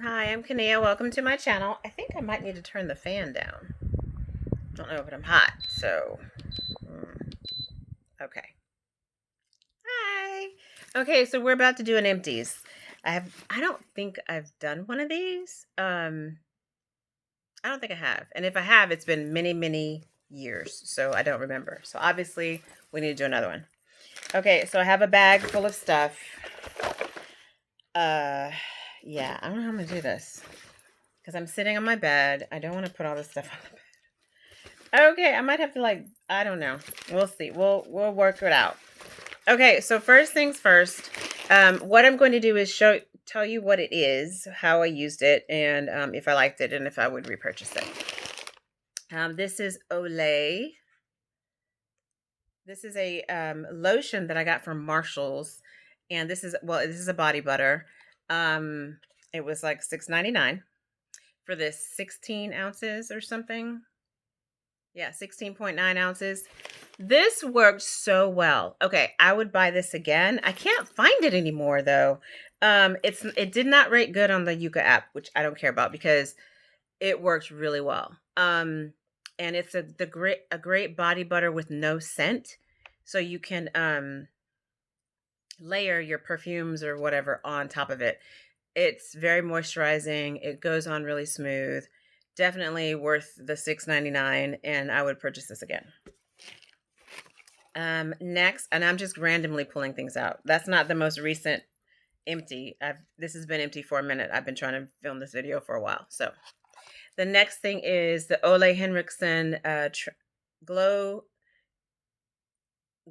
Hi, I'm Kania. Welcome to my channel. I think I might need to turn the fan down. Don't know, but I'm hot, so okay. Hi. Okay, so we're about to do an empties. I don't think I've done one of these. I don't think I have. And if I have, it's been many, many years, so I don't remember. So obviously, we need to do another one. Okay, so I have a bag full of stuff. Uh yeah, I don't know how I'm gonna do this because I'm sitting on my bed. I don't want to put all this stuff on the bed. Okay, I might have to I don't know. We'll see. We'll work it out. Okay, so first things first. What I'm going to do is tell you what it is, how I used it, and if I liked it and if I would repurchase it. This is Olay. This is a lotion that I got from Marshalls, and this is a body butter. Um, it was like $6.99 for this 16 ounces or something. Yeah, 16.9 ounces. This worked so well. Okay, I would buy this again. I can't find it anymore though. It did not rate good on the Yuka app, which I don't care about because it works really well. And it's a great body butter with no scent. So you can layer your perfumes or whatever on top of it. It's very moisturizing. It goes on really smooth. Definitely worth the $6.99, and I would purchase this again. Next, and I'm just randomly pulling things out. That's not the most recent empty. This has been empty for a minute. I've been trying to film this video for a while. So the next thing is the Ole Henriksen Glow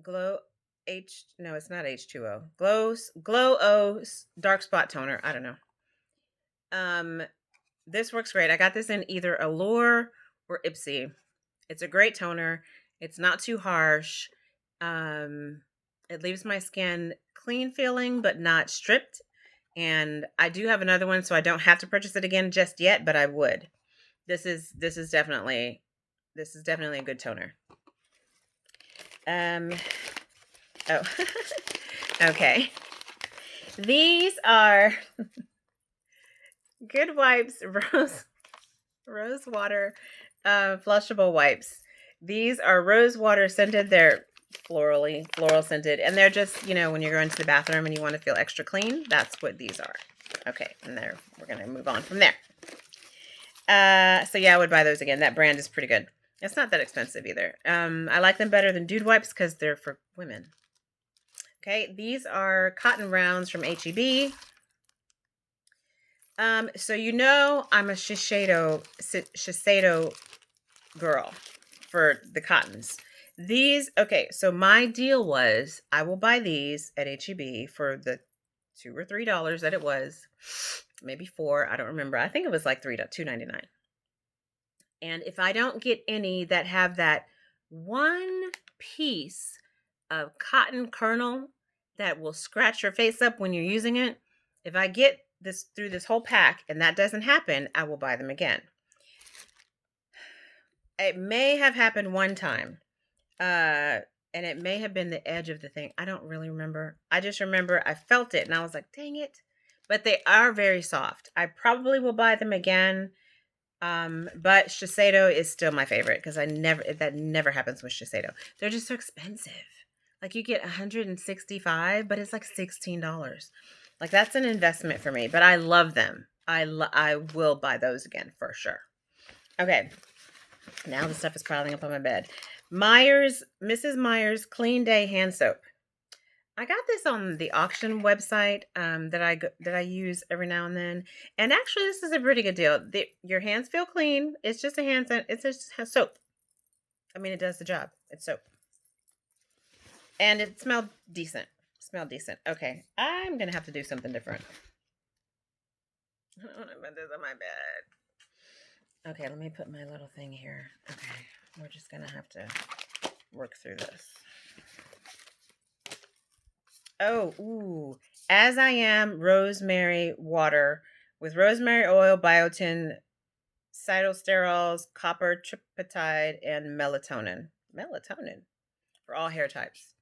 Glow H. No, it's not H2O. Glow O Dark Spot Toner. I don't know. Um, this works great. I got this in either Allure or Ipsy. It's a great toner. It's not too harsh. Um, it leaves my skin clean feeling, but not stripped. And I do have another one, so I don't have to purchase it again just yet, but I would. This is definitely a good toner. Um, oh, okay. These are Good Wipes rose water flushable wipes. These are rose water scented. They're floral scented, and they're just, when you're going to the bathroom and you want to feel extra clean, that's what these are. Okay, and we're gonna move on from there. So yeah, I would buy those again. That brand is pretty good. It's not that expensive either. I like them better than Dude Wipes because they're for women. Okay, these are cotton rounds from HEB. So I'm a Shiseido girl for the cottons. Okay, so my deal was I will buy these at HEB for the $2 or $3 that it was, maybe four. I don't remember. I think it was like $2.99. And if I don't get any that have that one piece of cotton kernel that will scratch your face up when you're using it, if I get this through this whole pack and that doesn't happen, I will buy them again. It may have happened one time. And it may have been the edge of the thing. I don't really remember. I just remember I felt it and I was like, dang it. But they are very soft. I probably will buy them again. But Shiseido is still my favorite because that never happens with Shiseido. They're just so expensive. Like you get 165, but it's like $16. Like that's an investment for me, but I love them. I will buy those again for sure. Okay. Now the stuff is piling up on my bed. Mrs. Meyer's Clean Day hand soap. I got this on the auction website that I use every now and then, and actually, this is a pretty good deal. Your hands feel clean. It's just a hand scent. It's just a soap. I mean, it does the job. It's soap, and it smelled decent. Smelled decent. Okay, I'm gonna have to do something different. I don't want to put this on my bed. Okay, let me put my little thing here. Okay, we're just gonna have to work through this. Oh, ooh. As I Am rosemary water with rosemary oil, biotin, cytosterols, copper, tripeptide, and melatonin. Melatonin for all hair types.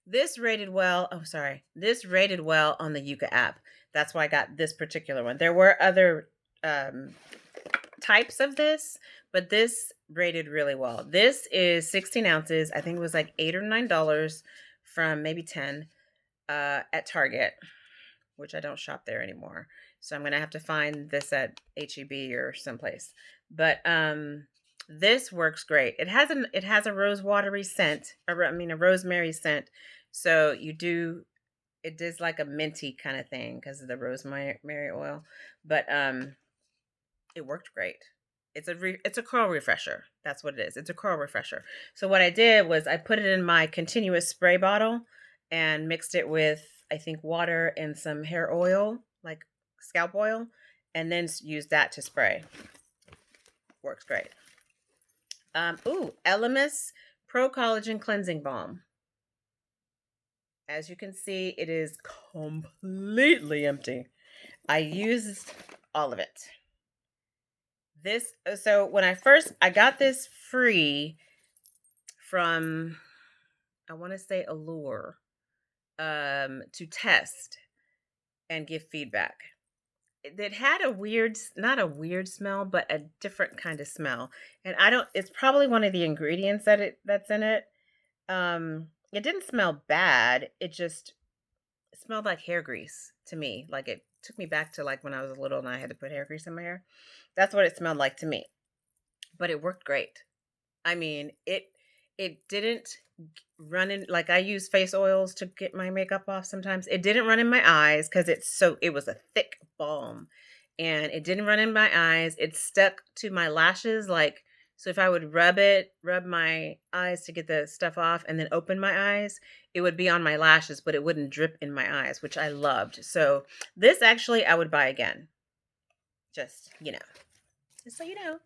This rated well. Oh, sorry. This rated well on the Yuka app. That's why I got this particular one. There were other um, types of this, but this rated really well. This is 16 ounces. I think it was like $8 or $9 from maybe 10 at Target, which I don't shop there anymore. So I'm gonna have to find this at HEB or someplace. But this works great. It has a rose watery scent, I mean a rosemary scent. So it does like a minty kind of thing because of the rosemary oil. But it worked great. It's a curl refresher. That's what it is. It's a curl refresher. So what I did was I put it in my continuous spray bottle and mixed it with, I think, water and some hair oil, like scalp oil, and then used that to spray. Works great. Elemis Pro Collagen Cleansing Balm. As you can see, it is completely empty. I used all of it. So when I got this free from, I want to say Allure, to test and give feedback. It had not a weird smell, but a different kind of smell. And it's probably one of the ingredients that's in it. It didn't smell bad. It smelled like hair grease to me. Like it took me back to like when I was little and I had to put hair grease in my hair. That's what it smelled like to me. But it worked great. I mean, it didn't run in, like I use face oils to get my makeup off sometimes. It didn't run in my eyes because it was a thick balm, and it didn't run in my eyes. It stuck to my lashes, like, so if I would rub my eyes to get the stuff off and then open my eyes, it would be on my lashes, but it wouldn't drip in my eyes, which I loved. So this actually I would buy again. Just, just so you know.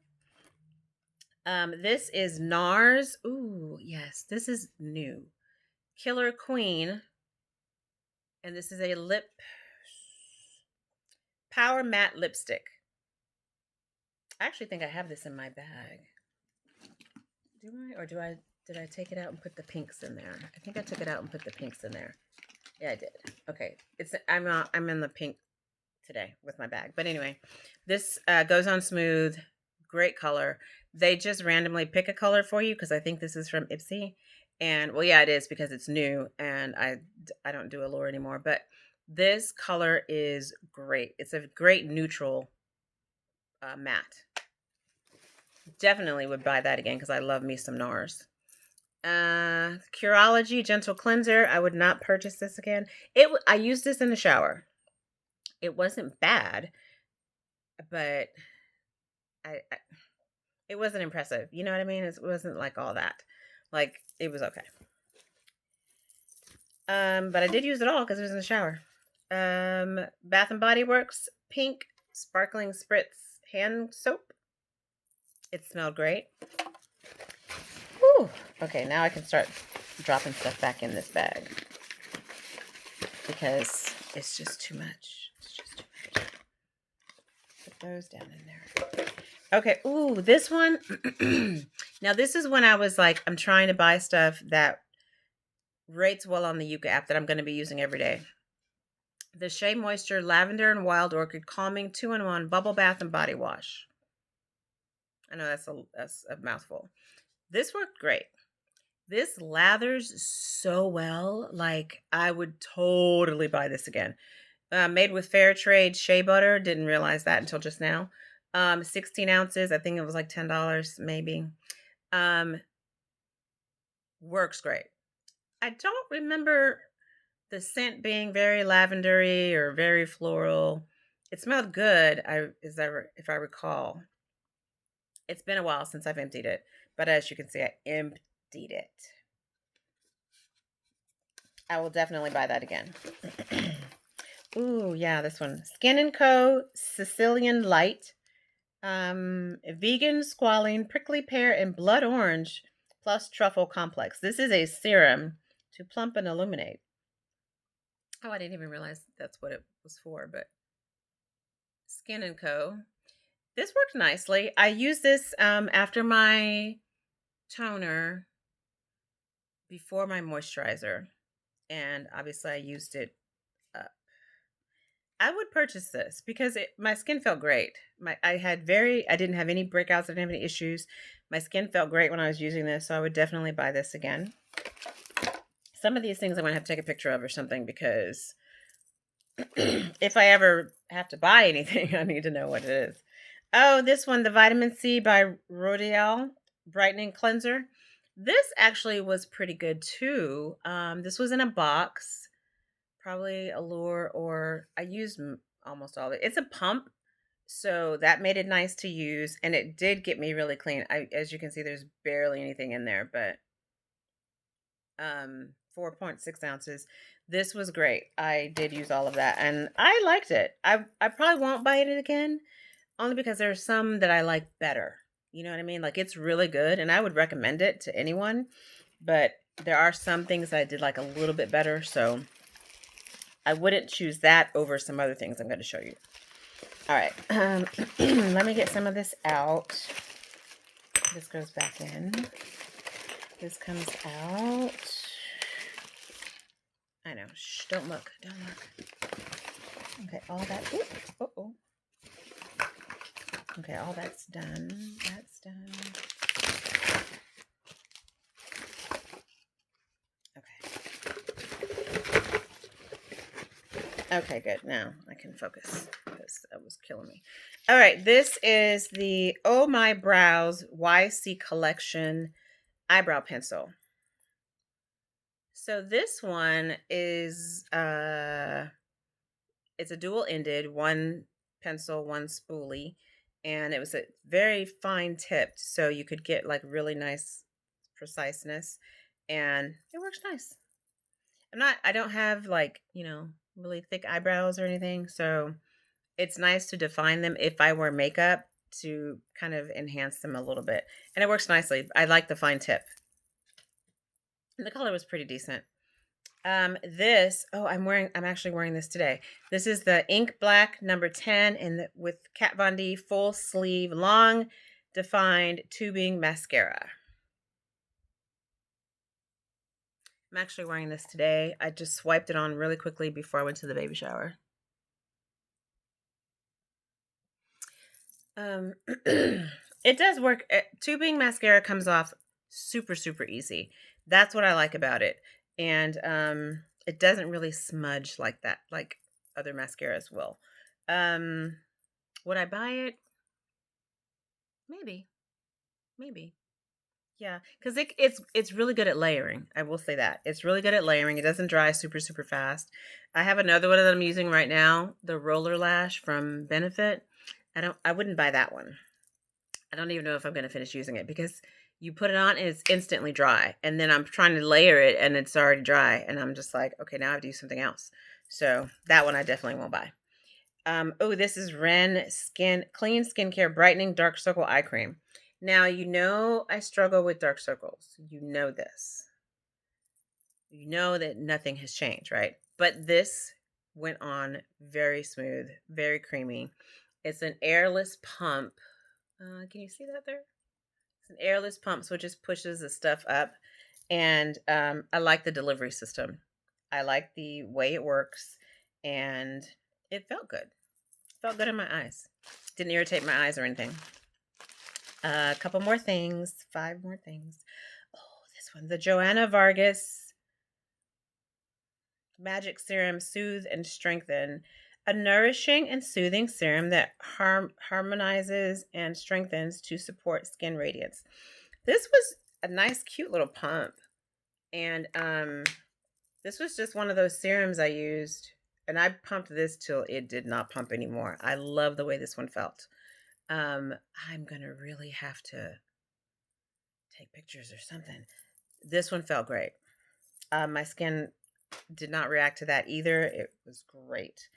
This is NARS. Ooh, yes, this is new. Killer Queen. And this is a lip power matte lipstick. I actually think I have this in my bag. Do I? Or did I take it out and put the pinks in there? I think I took it out and put the pinks in there. Yeah, I did. Okay. I'm in the pink today with my bag. But anyway, this goes on smooth. Great color. They just randomly pick a color for you because I think this is from Ipsy. And well, yeah, it is because it's new and I don't do Allure anymore. But this color is great. It's a great neutral matte. Definitely would buy that again because I love me some NARS. Curology Gentle Cleanser. I would not purchase this again. I used this in the shower. It wasn't bad, but it wasn't impressive. You know what I mean? It wasn't like all that. Like it was okay. But I did use it all because it was in the shower. Bath and Body Works Pink Sparkling Spritz Hand Soap. It smelled great. Whew. Okay, now I can start dropping stuff back in this bag because it's just too much. It's just too much. Put those down in there. Okay. Ooh, this one. Now, this is when I was like, I'm trying to buy stuff that rates well on the Yuka app that I'm going to be using every day. The Shea Moisture Lavender and Wild Orchid Calming 2-in-1 Bubble Bath and Body Wash. I know that's a mouthful. This worked great. This lathers so well. Like, I would totally buy this again. Made with fair trade shea butter. Didn't realize that until just now. 16 ounces. I think it was like $10 maybe. Works great. I don't remember the scent being very lavendery or very floral. It smelled good, if I recall. It's been a while since I've emptied it, but as you can see, I emptied it. I will definitely buy that again. Ooh, yeah, this one. Skin & Co. Sicilian Light. Vegan Squalene Prickly Pear and Blood Orange plus Truffle Complex. This is a serum to plump and illuminate. Oh, I didn't even realize that's what it was for, but Skin & Co. This worked nicely. I use this after my toner, before my moisturizer. and obviously I used it up. I would purchase this because my skin felt great. I didn't have any breakouts. I didn't have any issues. My skin felt great when I was using this, so I would definitely buy this again. Some of these things I'm going to have to take a picture of or something because if I ever have to buy anything, I need to know what it is. Oh, this one, the Vitamin C by L'Oreal Brightening Cleanser. This actually was pretty good too. This was in a box, probably Allure, or I used almost all of it. It's a pump, so that made it nice to use, and it did get me really clean. As you can see, there's barely anything in there, but 4.6 ounces. This was great. I did use all of that, and I liked it. I probably won't buy it again, only because there's some that I like better. You know what I mean? Like it's really good, and I would recommend it to anyone. But there are some things I did like a little bit better, so I wouldn't choose that over some other things I'm going to show you. All right, let me get some of this out. This goes back in. This comes out. I know. Shh, don't look. Don't look. Okay, all that. Oh. Okay, all that's done. That's done. Okay, good. Now I can focus because that was killing me. All right, this is the Oh My Brows YC Collection Eyebrow Pencil. So this one is it's a dual-ended, one pencil, one spoolie, and it was a very fine tipped, so you could get like really nice preciseness, and it works nice. I don't have like, really thick eyebrows or anything, so it's nice to define them if I wear makeup to kind of enhance them a little bit. And it works nicely. I like the fine tip. And the color was pretty decent. I'm actually wearing this today. This is the Ink Black number 10 with Kat Von D full sleeve long defined tubing mascara. I'm actually wearing this today. I just swiped it on really quickly before I went to the baby shower. It does work. Tubing mascara comes off super, super easy. That's what I like about it. And it doesn't really smudge like that, like other mascaras will. Would I buy it? Maybe. Maybe. Yeah, because it's really good at layering. I will say that. It's really good at layering. It doesn't dry super, super fast. I have another one that I'm using right now, the Roller Lash from Benefit. I wouldn't buy that one. I don't even know if I'm going to finish using it because you put it on and it's instantly dry. And then I'm trying to layer it and it's already dry. And I'm just like, okay, now I have to do something else. So that one I definitely won't buy. This is Ren Clean Skincare Brightening Dark Circle Eye Cream. Now, I struggle with dark circles. You know this. You know that nothing has changed, right? But this went on very smooth, very creamy. It's an airless pump. Can you see that there? It's an airless pump, so it just pushes the stuff up. And I like the delivery system. I like the way it works. And it felt good. It felt good in my eyes. Didn't irritate my eyes or anything. A couple more things. 5 more things. Oh, this one. The Joanna Vargas Magic Serum Soothe and Strengthen. A nourishing and soothing serum that harmonizes and strengthens to support skin radiance. This was a nice, cute little pump. And this was just one of those serums I used. And I pumped this till it did not pump anymore. I love the way this one felt. I'm going to really have to take pictures or something. This one felt great. My skin did not react to that either. It was great.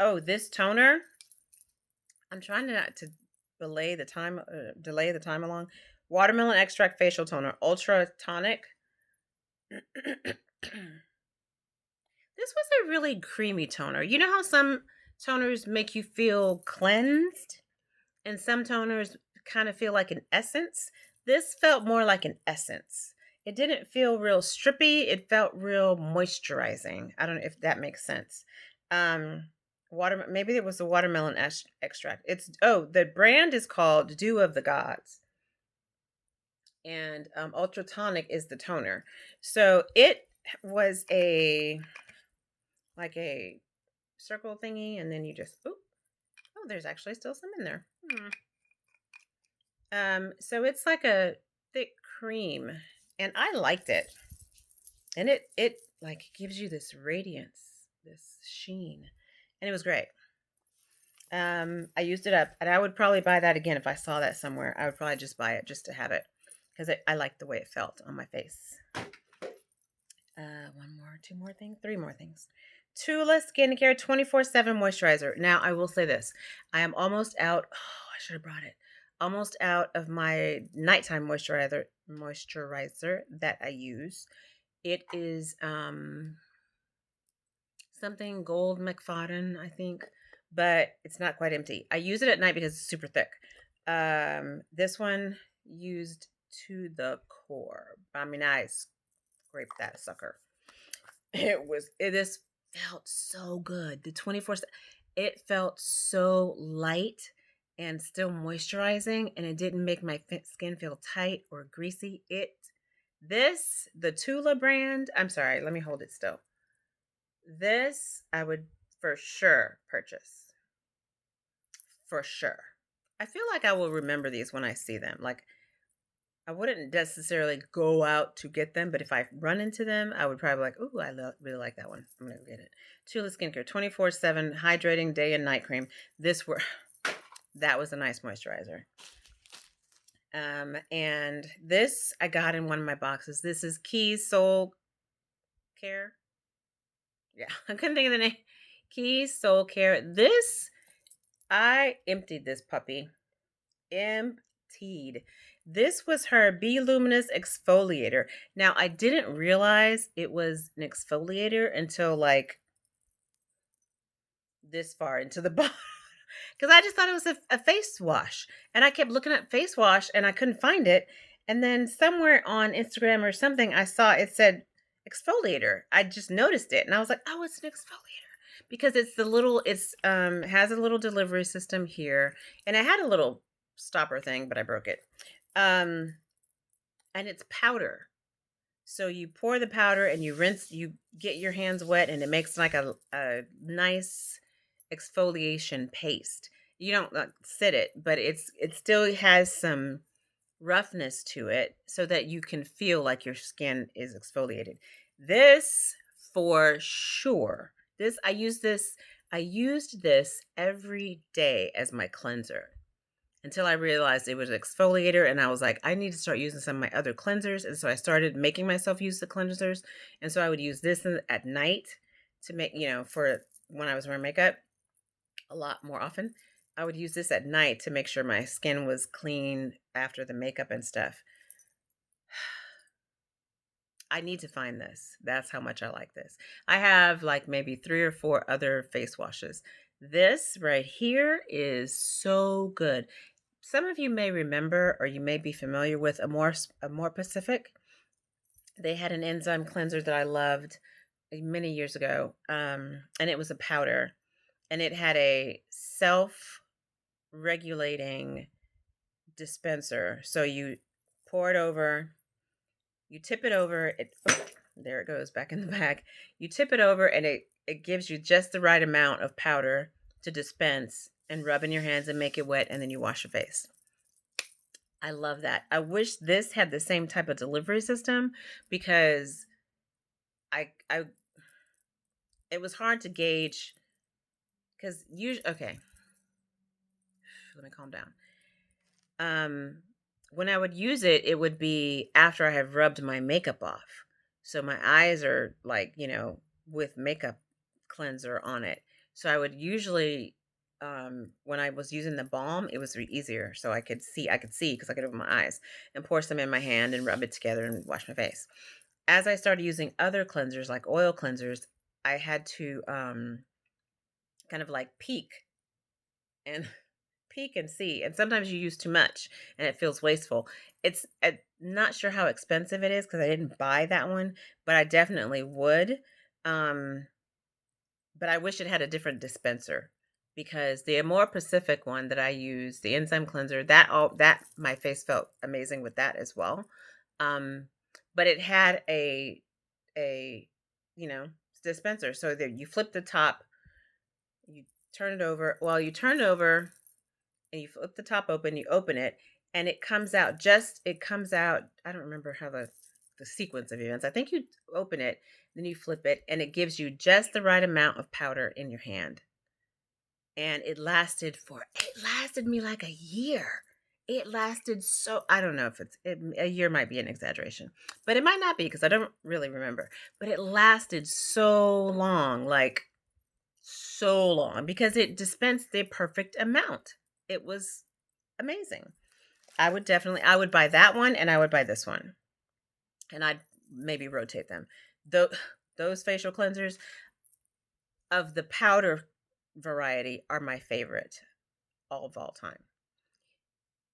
Oh, this toner. I'm trying not to delay the time along. Watermelon extract facial toner, ultra tonic. This was a really creamy toner. You know how some toners make you feel cleansed and some toners kind of feel like an essence? This felt more like an essence. It didn't feel real strippy. It felt real moisturizing. I don't know if that makes sense. Um, maybe it was the watermelon extract. The brand is called Dew of the Gods, and Ultra Tonic is the toner. So it was a circle thingy, and then you just there's actually still some in there. So it's like a thick cream, and I liked it. And it like gives you this radiance, this sheen, and it was great. I used it up, and I would probably buy that again if I saw that somewhere. I would probably just buy it just to have it because I liked the way it felt on my face. One more, two more things, three more things. Tula Skincare 24/7 moisturizer. Now, I will say this. I am almost out. Oh, I should have brought it. Almost out of my nighttime moisturizer that I use. It is something gold McFadden, I think, but it's not quite empty. I use it at night because it's super thick. This one used to the core. I mean, I scraped that sucker. This felt so good. The 24, it felt so light and still moisturizing, and it didn't make my skin feel tight or greasy. The Tula brand, I'm sorry, let me hold it still. This I would for sure purchase. For sure. I feel like I will remember these when I see them. Like, I wouldn't necessarily go out to get them, but if I run into them, I would probably like, ooh, really like that one. I'm going to get it. Tula Skincare 24/7 hydrating day and night cream. That was a nice moisturizer. And this I got in one of my boxes. This is Keys Soul Care. Yeah, I couldn't think of the name. Keys Soul Care. I emptied this puppy. Emptied. This was her Be Luminous exfoliator. Now, I didn't realize it was an exfoliator until like this far into the bottle. Because I just thought it was a face wash. And I kept looking up face wash and I couldn't find it. And then somewhere on Instagram or something, I saw it said exfoliator. I just noticed it and I was like, oh, it's an exfoliator. Because it's has a little delivery system here. And I had a little stopper thing, but I broke it. And it's powder. So you pour the powder and you rinse, you get your hands wet, and it makes like a nice exfoliation paste. You don't sit it, but it still has some roughness to it so that you can feel like your skin is exfoliated. This for sure. I used this every day as my cleanser until I realized it was an exfoliator, and I was like, I need to start using some of my other cleansers. And so I started making myself use the cleansers. And so I would use this at night to make, for when I was wearing makeup a lot more often. I would use this at night to make sure my skin was clean after the makeup and stuff. I need to find this. That's how much I like this. I have like maybe 3 or 4 other face washes. This right here is so good. Some of you may remember, or you may be familiar with Amore Pacific. They had an enzyme cleanser that I loved many years ago, and it was a powder, and it had a self-regulating dispenser. So you pour it over, you tip it over. There it goes back in the bag. You tip it over, and it gives you just the right amount of powder to dispense and rub in your hands and make it wet, and then you wash your face. I love that. I wish this had the same type of delivery system because I it was hard to gauge because usually okay. Let me calm down. When I would use it, it would be after I have rubbed my makeup off. So my eyes are like, with makeup cleanser on it. So I would usually when I was using the balm, it was easier. So I could see because I could open my eyes and pour some in my hand and rub it together and wash my face. As I started using other cleansers like oil cleansers, I had to kind of like peek and peek and see. And sometimes you use too much and it feels wasteful. It's not sure how expensive it is because I didn't buy that one, but I definitely would. Um, but I wish it had a different dispenser because the Amore Pacific one that I use, the enzyme cleanser, that my face felt amazing with that as well. Um, but it had a you know dispenser so that you flip the top, you turn it over. Well, you turn it over and you flip the top open, you open it, and it comes out. I don't remember how the sequence of events. I think you open it, then you flip it, and it gives you just the right amount of powder in your hand. And it lasted me like a year. It lasted so I don't know if a year might be an exaggeration, but it might not be because I don't really remember. But it lasted so long, like so long because it dispensed the perfect amount. It was amazing. I would buy that one and I would buy this one. And I'd maybe rotate them. Though those facial cleansers of the powder variety are my favorite all of all time.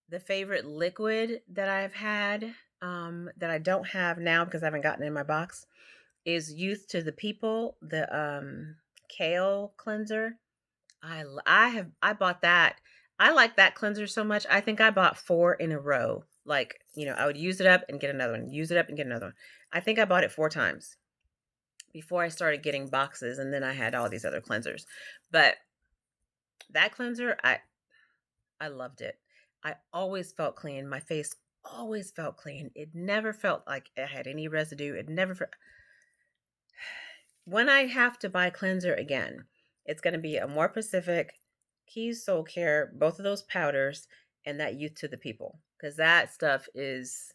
The favorite liquid that I've had that I don't have now because I haven't gotten it in my box is Youth to the People, the kale cleanser. I bought that. I like that cleanser so much. I think I bought 4 in a row. Like, I would use it up and get another one, use it up and get another one. I think I bought it 4 times before I started getting boxes and then I had all these other cleansers. But that cleanser, I loved it. I always felt clean. My face always felt clean. It never felt like it had any residue. It never When I have to buy cleanser again, it's going to be a More Pacific, Keys Soul Care, both of those powders, and that Youth to the People because that stuff is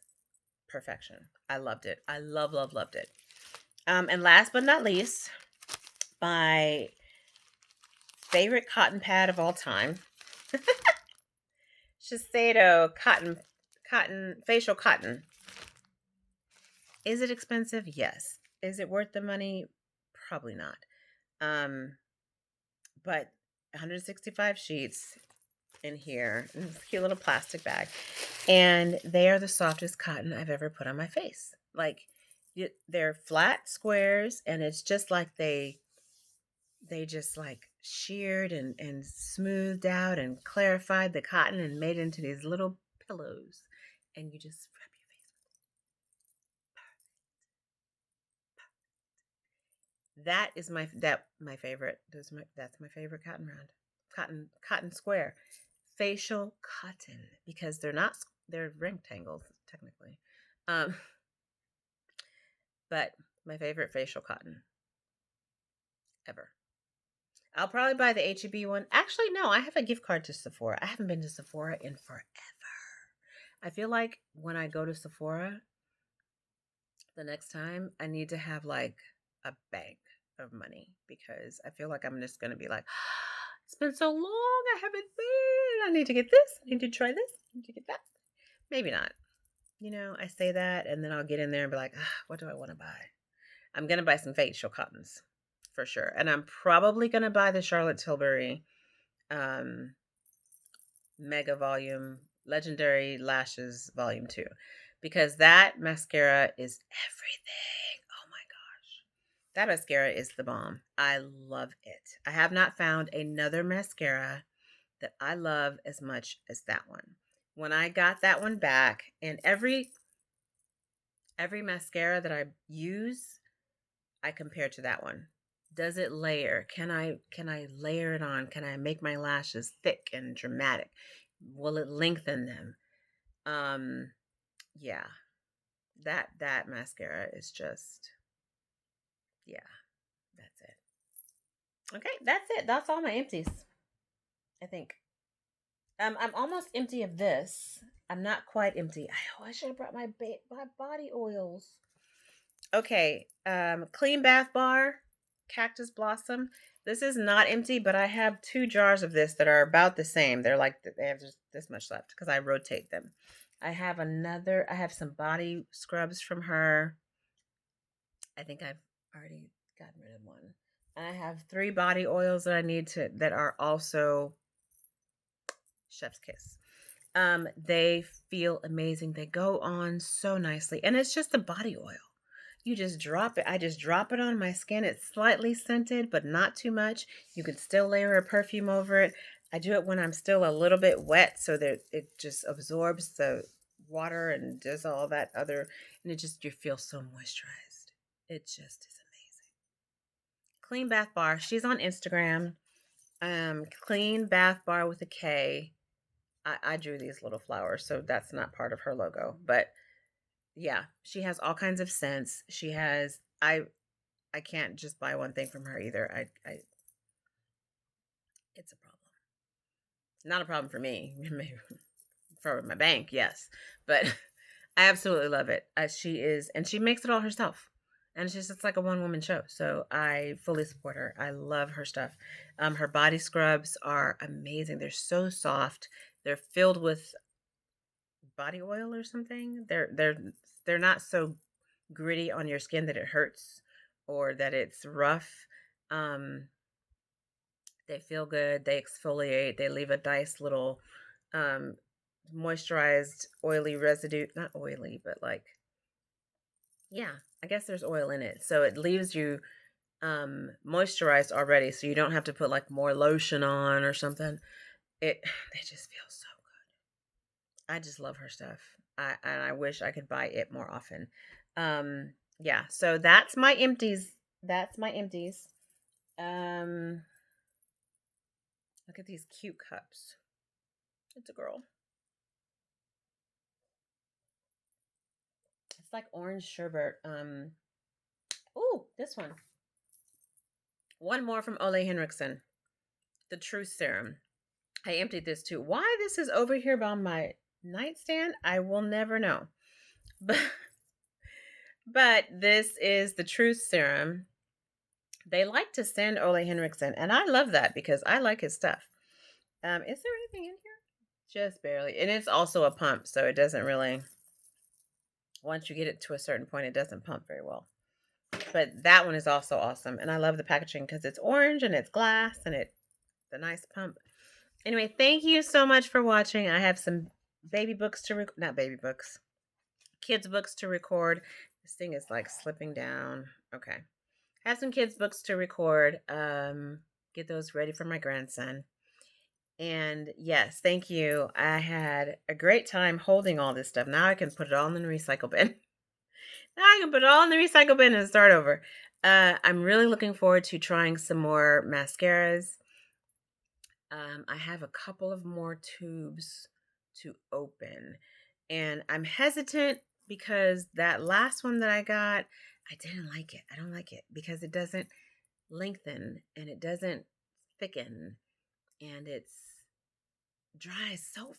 perfection. I loved it. I loved it. And last but not least, my favorite cotton pad of all time, Shiseido cotton facial cotton. Is it expensive? Yes. Is it worth the money? Probably not. Um, but 165 sheets in here, in this cute little plastic bag, and they are the softest cotton I've ever put on my face. Like they're flat squares, and it's just like they just like sheared and smoothed out and clarified the cotton and made it into these little pillows, and you just rub your face. That is my favorite. That's my favorite cotton round. Cotton square. Facial cotton because they're rectangles technically. Um but my favorite facial cotton ever. I'll probably buy the HEB one. Actually, no, I have a gift card to Sephora. I haven't been to Sephora in forever. I feel like when I go to Sephora the next time, I need to have like a bank of money because I feel like I'm just going to be like, it's been so long. I haven't been. I need to get this. I need to try this. I need to get that. Maybe not. I say that and then I'll get in there and be like, what do I want to buy? I'm going to buy some facial cottons for sure. And I'm probably going to buy the Charlotte Tilbury um, Mega Volume Legendary Lashes Volume 2 because that mascara is everything. Oh my gosh. That mascara is the bomb. I love it. I have not found another mascara that I love as much as that one. When I got that one back, and every mascara that I use, I compare to that one. Does it layer? Can I layer it on? Can I make my lashes thick and dramatic? Will it lengthen them? Um yeah. That mascara is just yeah, that's it. Okay, that's it. That's all my empties, I think. I'm almost empty of this. I'm not quite empty. I should have brought my body oils. Okay, clean bath bar, cactus blossom. This is not empty, but I have 2 jars of this that are about the same. They have just this much left because I rotate them. I have some body scrubs from her. I think I've already gotten rid of one. And I have 3 body oils that I need that are also Chef's kiss. They feel amazing. They go on so nicely. And it's just a body oil. You just drop it. I just drop it on my skin. It's slightly scented, but not too much. You can still layer a perfume over it. I do it when I'm still a little bit wet so that it just absorbs the water and does all that other, and it just, you feel so moisturized. It just is amazing. Clean Bath Bar. She's on Instagram. Clean Bath Bar with a K. I drew these little flowers, so that's not part of her logo. But yeah, she has all kinds of scents. She has I can't just buy one thing from her either. I it's a problem. Not a problem for me. For my bank, yes. But I absolutely love it. She is, and she makes it all herself. And it's like a one woman show. So I fully support her. I love her stuff. Her body scrubs are amazing. They're so soft. They're filled with body oil or something. They're not so gritty on your skin that it hurts or that it's rough. Um, they feel good. They exfoliate. They leave a nice little um, moisturized, oily residue. Not oily, but like, yeah, I guess there's oil in it. So it leaves you moisturized already. So you don't have to put like more lotion on or something. They just feel so good. I just love her stuff. And I wish I could buy it more often. Yeah, so that's my empties. That's my empties. Um, Look at these cute cups. It's a girl. It's like orange sherbet. Oh, this one. One more from Ole Henriksen. The Truth Serum. I emptied this too. Why this is over here by my nightstand, I will never know. But but this is the Truth Serum. They like to send Ole Henriksen, and I love that because I like his stuff. Is there anything in here? Just barely. And it's also a pump, so it doesn't really, once you get it to a certain point, it doesn't pump very well. But that one is also awesome. And I love the packaging because it's orange and it's glass and it's a nice pump. Anyway, thank you so much for watching. I have some baby books to not baby books, kids books to record. This thing is like slipping down. Okay. I have some kids books to record. Get those ready for my grandson. And yes, thank you. I had a great time holding all this stuff. Now I can put it all in the recycle bin. Now I can put it all in the recycle bin and start over. I'm really looking forward to trying some more mascaras. I have a couple of more tubes to open. And I'm hesitant because that last one that I got, I didn't like it. I don't like it because it doesn't lengthen and it doesn't thicken and it's dry so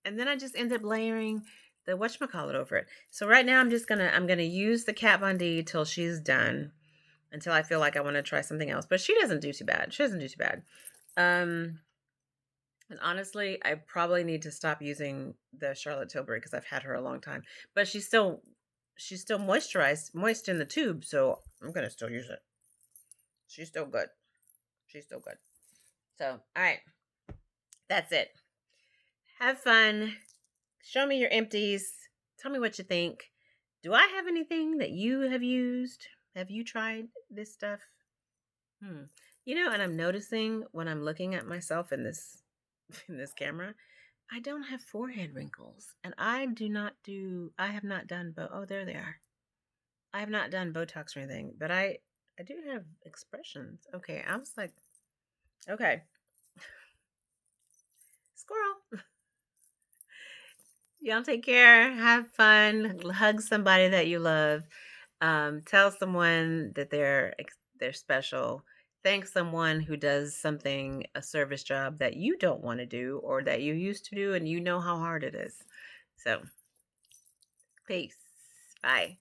and then I just end up layering the whatchamacallit over it. So right now I'm gonna use the Kat Von D till she's done, until I feel like I want to try something else. But she doesn't do too bad. She doesn't do too bad. And honestly, I probably need to stop using the Charlotte Tilbury because I've had her a long time. But she's still moisturized, moist in the tube, so I'm gonna still use it. She's still good. She's still good. So, all right. That's it. Have fun. Show me your empties. Tell me what you think. Do I have anything that you have used? Have you tried this stuff? And I'm noticing when I'm looking at myself in this in this camera, I don't have forehead wrinkles. And I have not done oh, there they are. I have not done Botox or anything, but I do have expressions. Okay, I was like, okay. Squirrel. Y'all take care. Have fun. Hug somebody that you love. Tell someone that they're special. Thank someone who does a service job that you don't want to do or that you used to do and you know how hard it is. So, peace. Bye.